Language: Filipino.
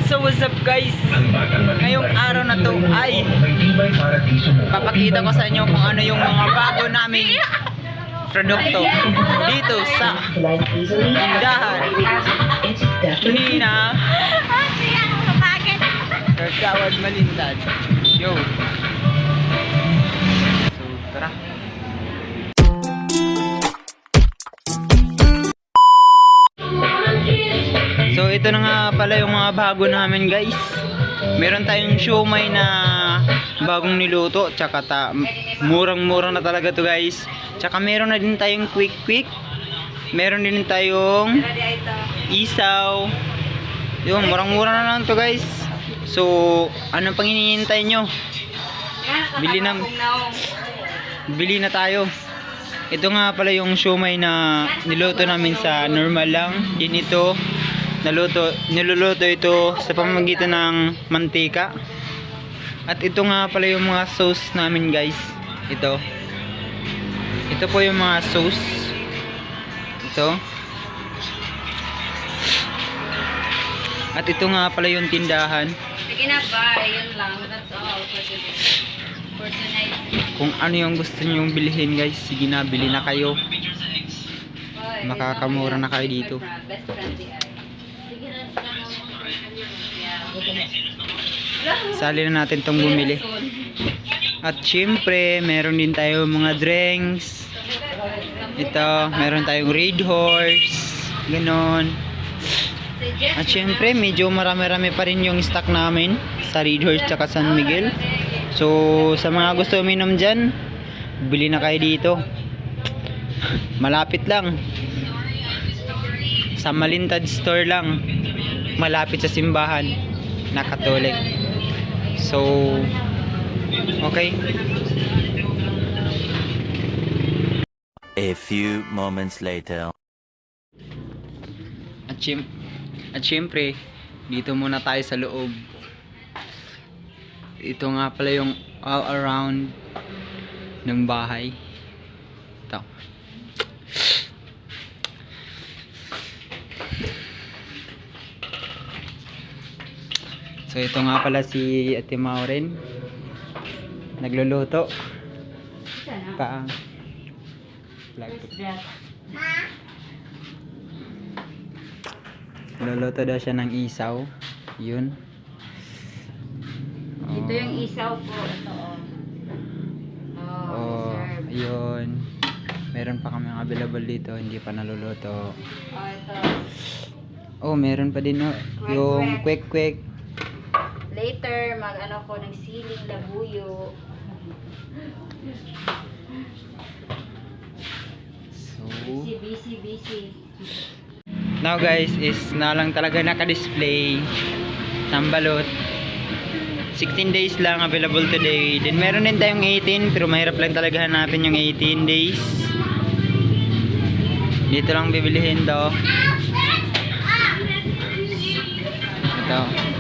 So what's up guys? Ngayong araw na to ay papakita ko sa inyo kung ano yung mga bago naming produkto dito sa tindahan ni na Kagawad Malintad. Yo. So tara. So ito na nga pala yung mga bago namin guys. Meron tayong siomay na bagong niluto, tsaka murang-mura na talaga to guys. Tsaka meron na din tayong quick. Meron din tayong isaw. Yun, murang-mura na lang to guys. So, ano pang hinihintay nyo? Bili na tayo. Ito nga pala yung siomay na niluto namin sa normal lang. Din ito niluluto ito sa pamamagitan ng mantika. At ito nga pala yung mga sauce namin guys. Ito po yung mga sauce. Ito. At ito nga pala yung tindahan. Sige na ba, yun lang. That's all for tonight. Kung ano yung gusto nyong bilhin guys, sige na, bili na kayo. Makakamura na kayo dito. Best friend di ay. Sali na natin tong bumili. At syempre, meron din tayo mga drinks. Ito, meron tayong Red Horse. Ganon. At syempre, medyo marami-rami pa rin yung stock namin sa Red Horse tsaka San Miguel. So, sa mga gusto uminom dyan, bili na kayo dito. Malapit lang. Sa Malintad store lang. Malapit sa simbahan na Katolik. So, okay. A few moments later. At syempre, dito muna tayo sa loob. Ito nga pala yung all around ng bahay. Ito. So ito nga pala si Ate Maureen. Nagluluto. Paang. Luluto daw siya ng isaw. Yun. Ito yung isaw po. Ito oh, yun. Meron pa kami available dito, hindi pa naluluto. Ito. Oh, meron pa din yung quick. Later, mag-ano ko ng siling labuyo. So, Busy. now guys, is na lang talaga naka-display ng balot. 16 days lang available today. Then meron din tayong 18, pero mahirap lang talaga hanapin yung 18 days. Dito lang bibilihin daw. Ito.